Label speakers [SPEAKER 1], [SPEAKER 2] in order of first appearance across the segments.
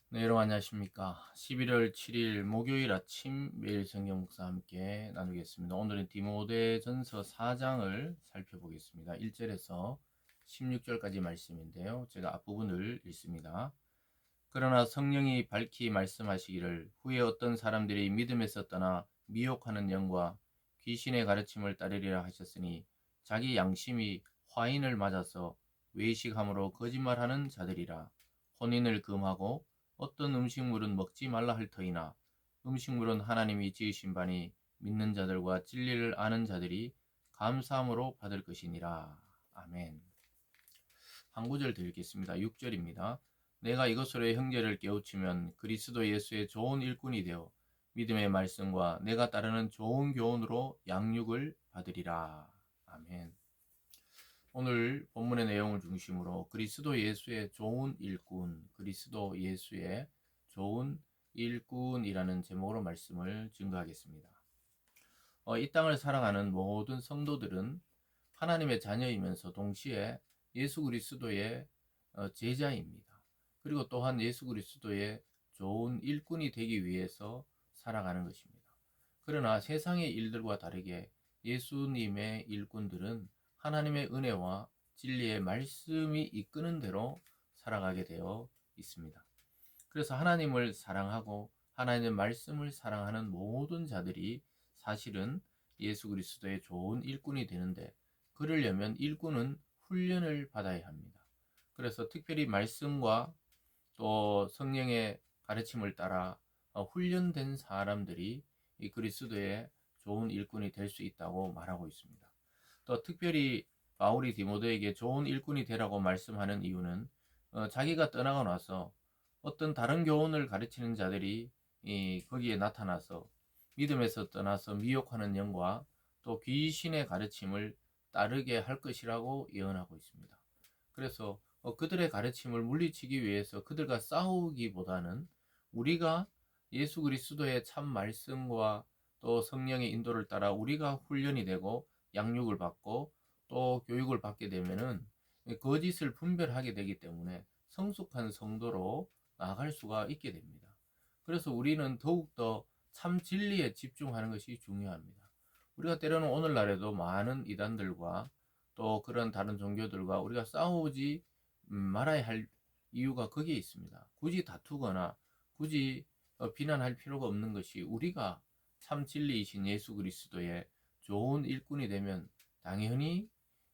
[SPEAKER 1] 네, 여러분 안녕하십니까. 11월 7일 목요일 아침 매일 성경 묵상 함께 나누겠습니다. 오늘은 디모데전서 4장을 살펴보겠습니다. 1절에서 16절까지 말씀인데요. 제가 앞부분을 읽습니다. 그러나 성령이 밝히 말씀하시기를 후에 어떤 사람들이 믿음에서 떠나 미혹하는 영과 귀신의 가르침을 따르리라 하셨으니 자기 양심이 화인을 맞아서 외식함으로 거짓말하는 자들이라. 혼인을 금하고 어떤 음식물은 먹지 말라 할 터이나 음식물은 하나님이 지으신 바니 믿는 자들과 진리를 아는 자들이 감사함으로 받을 것이니라. 아멘. 한 구절 더 읽겠습니다. 6절입니다. 내가 이것으로 형제를 깨우치면 그리스도 예수의 좋은 일꾼이 되어 믿음의 말씀과 내가 따르는 좋은 교훈으로 양육을 받으리라. 아멘. 오늘 본문의 내용을 중심으로 그리스도 예수의 좋은 일꾼, 그리스도 예수의 좋은 일꾼이라는 제목으로 말씀을 증거하겠습니다. 이 땅을 살아가는 모든 성도들은 하나님의 자녀이면서 동시에 예수 그리스도의 제자입니다. 그리고 또한 예수 그리스도의 좋은 일꾼이 되기 위해서 살아가는 것입니다. 그러나 세상의 일들과 다르게 예수님의 일꾼들은 하나님의 은혜와 진리의 말씀이 이끄는 대로 살아가게 되어 있습니다. 그래서 하나님을 사랑하고 하나님의 말씀을 사랑하는 모든 자들이 사실은 예수 그리스도의 좋은 일꾼이 되는데, 그러려면 일꾼은 훈련을 받아야 합니다. 그래서 특별히 말씀과 또 성령의 가르침을 따라 훈련된 사람들이 이 그리스도의 좋은 일꾼이 될 수 있다고 말하고 있습니다. 또 특별히 바울이 디모데에게 좋은 일꾼이 되라고 말씀하는 이유는 자기가 떠나고 나서 어떤 다른 교훈을 가르치는 자들이 거기에 나타나서 믿음에서 떠나서 미혹하는 영과 또 귀신의 가르침을 따르게 할 것이라고 예언하고 있습니다. 그래서 그들의 가르침을 물리치기 위해서 그들과 싸우기보다는 우리가 예수 그리스도의 참 말씀과 또 성령의 인도를 따라 우리가 훈련이 되고 양육을 받고 또 교육을 받게 되면은 거짓을 분별하게 되기 때문에 성숙한 성도로 나아갈 수가 있게 됩니다. 그래서 우리는 더욱더 참 진리에 집중하는 것이 중요합니다. 우리가 때로는 오늘날에도 많은 이단들과 또 그런 다른 종교들과 우리가 싸우지 말아야 할 이유가 거기에 있습니다. 굳이 다투거나 굳이 비난할 필요가 없는 것이, 우리가 참 진리이신 예수 그리스도의 좋은 일꾼이 되면 당연히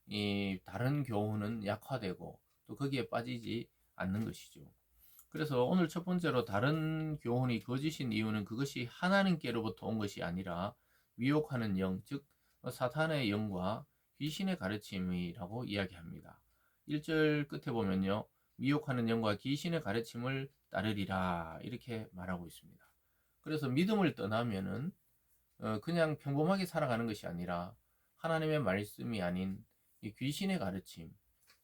[SPEAKER 1] 이 다른 교훈은 약화되고 또 거기에 빠지지 않는 것이죠. 그래서 오늘 첫 번째로 다른 교훈이 거짓인 이유는 그것이 하나님께로부터 온 것이 아니라 미혹하는 영, 즉 사탄의 영과 귀신의 가르침이라고 이야기합니다. 1절 끝에 보면요, 미혹하는 영과 귀신의 가르침을 따르리라 이렇게 말하고 있습니다. 그래서 믿음을 떠나면은 그냥 평범하게 살아가는 것이 아니라 하나님의 말씀이 아닌 이 귀신의 가르침,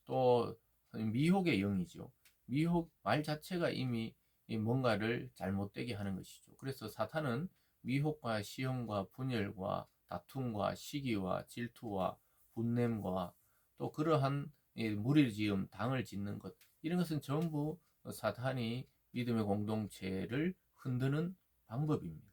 [SPEAKER 1] 또 미혹의 영이죠. 미혹 말 자체가 이미 뭔가를 잘못되게 하는 것이죠. 그래서 사탄은 미혹과 시험과 분열과 다툼과 시기와 질투와 분냄과 또 그러한 무리지음, 당을 짓는 것, 이런 것은 전부 사탄이 믿음의 공동체를 흔드는 방법입니다.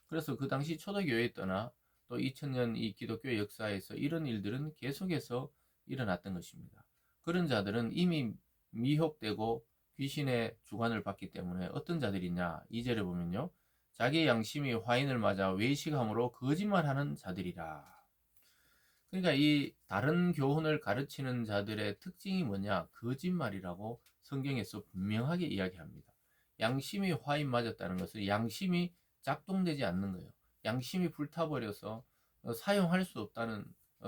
[SPEAKER 1] 그래서 그 당시 초대교회에 떠나 또 2000년 이 기독교 역사에서 이런 일들은 계속해서 일어났던 것입니다. 그런 자들은 이미 미혹되고 귀신의 주관을 받기 때문에 어떤 자들이냐, 2절에 보면요, 자기 양심이 화인을 맞아 외식함으로 거짓말하는 자들이라. 그러니까 이 다른 교훈을 가르치는 자들의 특징이 뭐냐, 거짓말이라고 성경에서 분명하게 이야기합니다. 양심이 화인 맞았다는 것은 양심이 작동되지 않는 거예요. 양심이 불타버려서 사용할 수 없다는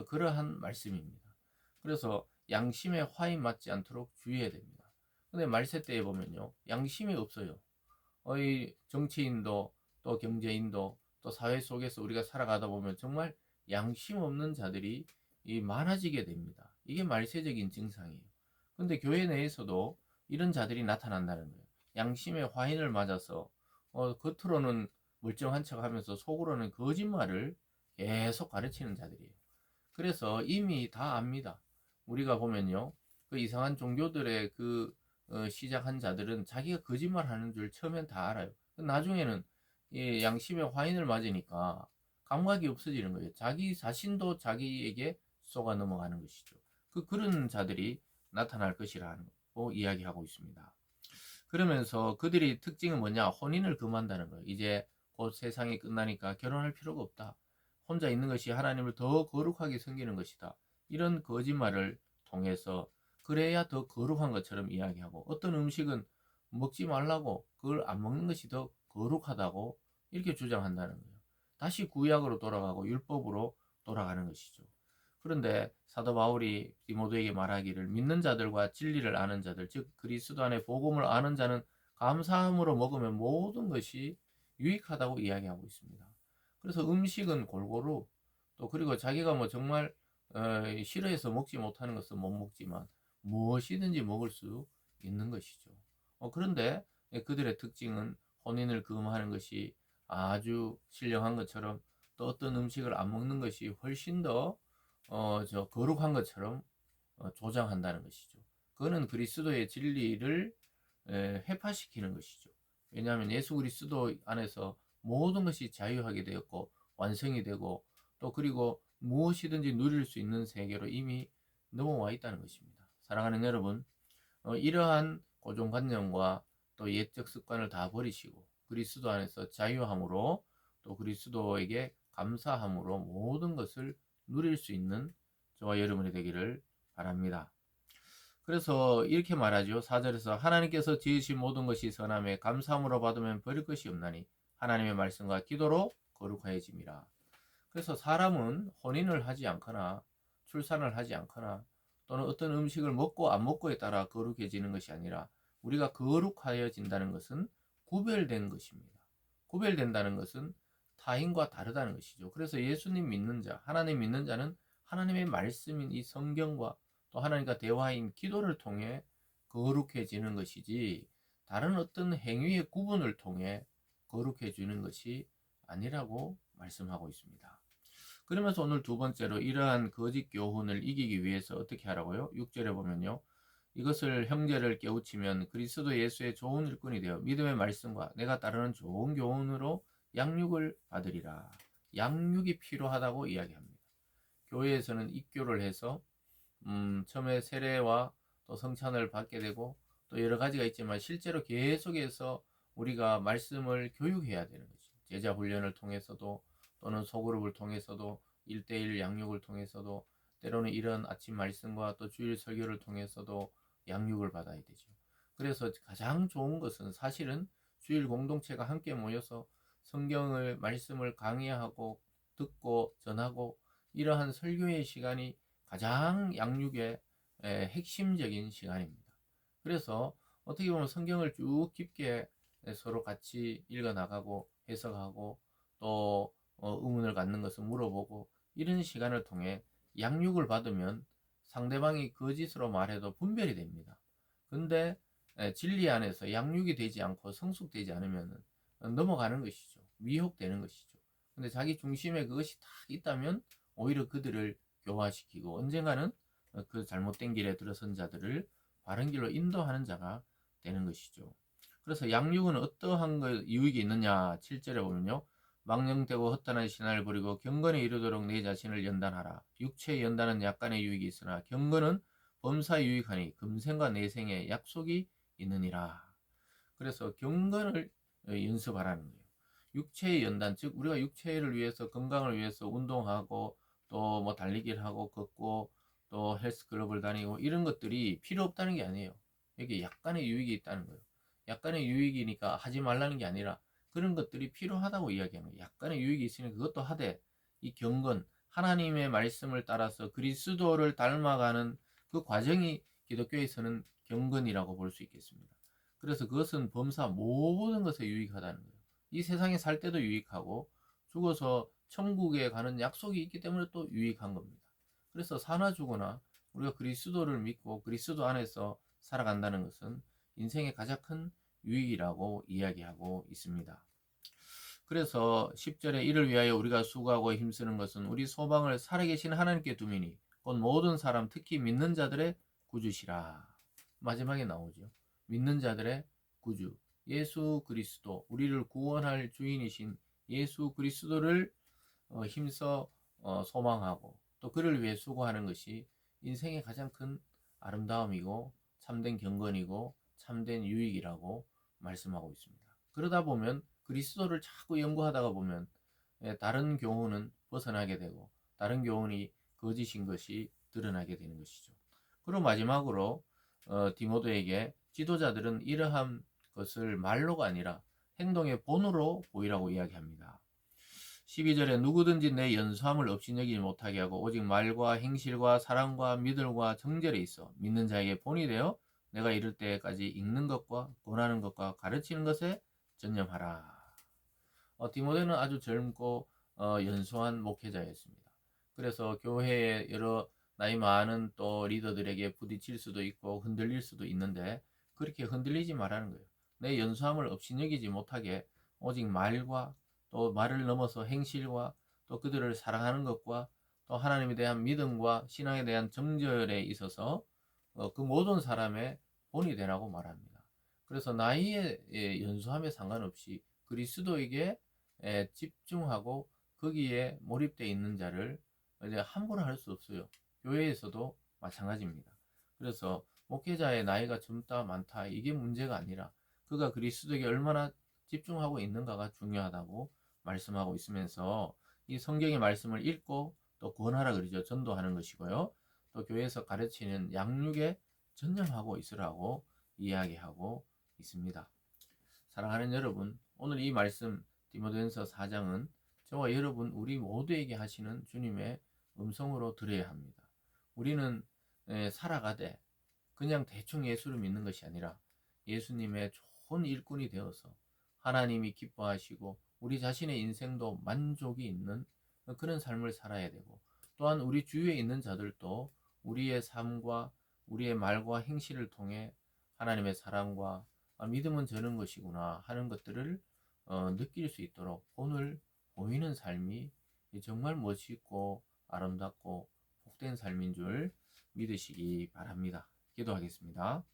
[SPEAKER 1] 그러한 말씀입니다. 그래서 양심에 화인 맞지 않도록 주의해야 됩니다. 근데 말세 때에 보면요, 양심이 없어요. 이 정치인도 또 경제인도 또 사회 속에서 우리가 살아가다 보면 정말 양심 없는 자들이 많아지게 됩니다. 이게 말세적인 증상이에요. 근데 교회 내에서도 이런 자들이 나타난다는 거예요. 양심의 화인을 맞아서 겉으로는 멀쩡한 척 하면서 속으로는 거짓말을 계속 가르치는 자들이에요. 그래서 이미 다 압니다. 우리가 보면요, 그 이상한 종교들의 그 시작한 자들은 자기가 거짓말하는 줄 처음엔 다 알아요. 나중에는 이 양심의 화인을 맞으니까 감각이 없어지는 거예요. 자기 자신도 자기에게 속아 넘어가는 것이죠. 그런 자들이 나타날 것이라고 이야기하고 있습니다. 그러면서 그들의 특징은 뭐냐? 혼인을 금한다는 거예요. 이제 곧 세상이 끝나니까 결혼할 필요가 없다. 혼자 있는 것이 하나님을 더 거룩하게 섬기는 것이다. 이런 거짓말을 통해서 그래야 더 거룩한 것처럼 이야기하고, 어떤 음식은 먹지 말라고 그걸 안 먹는 것이 더 거룩하다고 이렇게 주장한다는 거예요. 다시 구약으로 돌아가고 율법으로 돌아가는 것이죠. 그런데 사도 바울이 디모데에게 말하기를, 믿는 자들과 진리를 아는 자들, 즉 그리스도 안에 복음을 아는 자는 감사함으로 먹으면 모든 것이 유익하다고 이야기하고 있습니다. 그래서 음식은 골고루, 또 그리고 자기가 뭐 정말 싫어해서 먹지 못하는 것은 못 먹지만 무엇이든지 먹을 수 있는 것이죠. 그런데 그들의 특징은 혼인을 금하는 것이 아주 신령한 것처럼, 또 어떤 음식을 안 먹는 것이 훨씬 더 거룩한 것처럼 조장한다는 것이죠. 그거는 그리스도의 진리를 회파시키는 것이죠. 왜냐하면 예수 그리스도 안에서 모든 것이 자유하게 되었고 완성이 되고, 또 그리고 무엇이든지 누릴 수 있는 세계로 이미 넘어와 있다는 것입니다. 사랑하는 여러분, 이러한 고정관념과 또 옛적 습관을 다 버리시고 그리스도 안에서 자유함으로, 또 그리스도에게 감사함으로 모든 것을 누릴 수 있는 저와 여러분이 되기를 바랍니다. 그래서 이렇게 말하죠. 4절에서 하나님께서 지으신 모든 것이 선함에 감사함으로 받으면 버릴 것이 없나니 하나님의 말씀과 기도로 거룩하여짐이라. 그래서 사람은 혼인을 하지 않거나 출산을 하지 않거나 또는 어떤 음식을 먹고 안 먹고에 따라 거룩해지는 것이 아니라, 우리가 거룩하여진다는 것은 구별된 것입니다. 구별된다는 것은 타인과 다르다는 것이죠. 그래서 예수님 믿는 자, 하나님 믿는 자는 하나님의 말씀인 이 성경과 또 하나님과 대화인 기도를 통해 거룩해지는 것이지, 다른 어떤 행위의 구분을 통해 거룩해지는 것이 아니라고 말씀하고 있습니다. 그러면서 오늘 두 번째로 이러한 거짓 교훈을 이기기 위해서 어떻게 하라고요? 6절에 보면요. 이것을 형제를 깨우치면 그리스도 예수의 좋은 일꾼이 되어 믿음의 말씀과 내가 따르는 좋은 교훈으로 양육을 받으리라. 양육이 필요하다고 이야기합니다. 교회에서는 입교를 해서 처음에 세례와 또 성찬을 받게 되고 또 여러 가지가 있지만, 실제로 계속해서 우리가 말씀을 교육해야 되는 거죠. 제자 훈련을 통해서도, 또는 소그룹을 통해서도, 1대1 양육을 통해서도, 때로는 이런 아침 말씀과 또 주일 설교를 통해서도 양육을 받아야 되죠. 그래서 가장 좋은 것은 사실은 주일 공동체가 함께 모여서 성경을 말씀을 강의하고 듣고 전하고, 이러한 설교의 시간이 가장 양육의 핵심적인 시간입니다. 그래서 어떻게 보면 성경을 쭉 깊게 서로 같이 읽어나가고 해석하고, 또 의문을 갖는 것을 물어보고, 이런 시간을 통해 양육을 받으면 상대방이 거짓으로 말해도 분별이 됩니다. 근데 진리 안에서 양육이 되지 않고 성숙되지 않으면 넘어가는 것이죠. 미혹되는 것이죠. 근데 자기 중심에 그것이 딱 있다면 오히려 그들을 교화시키고, 언젠가는 그 잘못된 길에 들어선 자들을 바른 길로 인도하는 자가 되는 것이죠. 그래서 양육은 어떠한 유익이 있느냐? 7절에 보면요. 망령되고 헛단한 신화를 버리고 경건에 이르도록 내 자신을 연단하라. 육체의 연단은 약간의 유익이 있으나 경건은 범사에 유익하니 금생과 내생에 약속이 있느니라. 그래서 경건을 연습하라는 거예요. 육체의 연단, 즉 우리가 육체를 위해서, 건강을 위해서 운동하고 또 뭐 달리기를 하고 걷고 또 헬스클럽을 다니고, 이런 것들이 필요 없다는 게 아니에요. 여기 약간의 유익이 있다는 거예요. 약간의 유익이니까 하지 말라는 게 아니라 그런 것들이 필요하다고 이야기하는 거예요. 약간의 유익이 있으니 그것도 하되, 이 경건, 하나님의 말씀을 따라서 그리스도를 닮아가는 그 과정이 기독교에서는 경건이라고 볼 수 있겠습니다. 그래서 그것은 범사 모든 것에 유익하다는 거예요. 이 세상에 살 때도 유익하고 죽어서 천국에 가는 약속이 있기 때문에 또 유익한 겁니다. 그래서 사나 죽어나 우리가 그리스도를 믿고 그리스도 안에서 살아간다는 것은 인생의 가장 큰 유익이라고 이야기하고 있습니다. 그래서 10절에 이를 위하여 우리가 수고하고 힘쓰는 것은 우리 소망을 살아계신 하나님께 두미니 곧 모든 사람 특히 믿는 자들의 구주시라. 마지막에 나오죠. 믿는 자들의 구주 예수 그리스도, 우리를 구원할 주인이신 예수 그리스도를 힘써 소망하고 또 그를 위해 수고하는 것이 인생의 가장 큰 아름다움이고 참된 경건이고 참된 유익이라고 말씀하고 있습니다. 그러다 보면 그리스도를 자꾸 연구하다가 보면 다른 교훈은 벗어나게 되고 다른 교훈이 거짓인 것이 드러나게 되는 것이죠. 그리고 마지막으로 디모데에게 지도자들은 이러한 것을 말로가 아니라 행동의 본으로 보이라고 이야기합니다. 12절에 누구든지 내 연수함을 업신여기지 못하게 하고 오직 말과 행실과 사랑과 믿음과 정절에 있어 믿는 자에게 본이 되어 내가 이를 때까지 읽는 것과 권하는 것과 가르치는 것에 전념하라. 디모데는 아주 젊고 연소한 목회자였습니다. 그래서 교회에 여러 나이 많은 또 리더들에게 부딪힐 수도 있고 흔들릴 수도 있는데 그렇게 흔들리지 말라는 거예요. 내 연소함을 업신여기지 못하게 오직 말과 또 말을 넘어서 행실과 또 그들을 사랑하는 것과 또 하나님에 대한 믿음과 신앙에 대한 정절에 있어서 그 모든 사람의 본이 되라고 말합니다. 그래서 나이의 연소함에 상관없이 그리스도에게 집중하고 거기에 몰입되어 있는 자를 이제 함부로 할 수 없어요. 교회에서도 마찬가지입니다. 그래서 목회자의 나이가 젊다 많다 이게 문제가 아니라 그가 그리스도에게 얼마나 집중하고 있는가가 중요하다고 말씀하고 있으면서 이 성경의 말씀을 읽고 또 권하라 그러죠. 전도하는 것이고요. 또 교회에서 가르치는 양육에 전념하고 있으라고 이야기하고 있습니다. 사랑하는 여러분, 오늘 이 말씀 디모데전서 4장은 저와 여러분 우리 모두에게 하시는 주님의 음성으로 들어야 합니다. 우리는 살아가되 그냥 대충 예수를 믿는 것이 아니라 예수님의 좋은 일꾼이 되어서 하나님이 기뻐하시고 우리 자신의 인생도 만족이 있는 그런 삶을 살아야 되고 또한 우리 주위에 있는 자들도 우리의 삶과 우리의 말과 행실을 통해 하나님의 사랑과 믿음은 저는 것이구나 하는 것들을 느낄 수 있도록 본을 보이는 삶이 정말 멋있고 아름답고 복된 삶인 줄 믿으시기 바랍니다. 기도하겠습니다.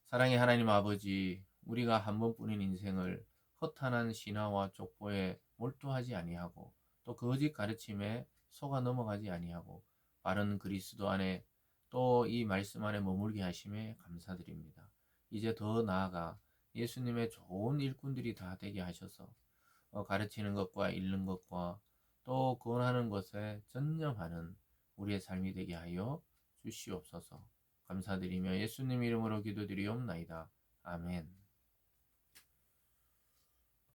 [SPEAKER 1] 사랑의 하나님 아버지, 우리가 한 번뿐인 인생을 허탄한 신화와 족보에 몰두하지 아니하고 또 거짓 가르침에 속아 넘어가지 아니하고 바른 그리스도 안에 또 이 말씀 안에 머물게 하심에 감사드립니다. 이제 더 나아가 예수님의 좋은 일꾼들이 다 되게 하셔서 가르치는 것과 읽는 것과 또 권하는 것에 전념하는 우리의 삶이 되게 하여 주시옵소서. 감사드리며 예수님 이름으로 기도드리옵나이다. 아멘.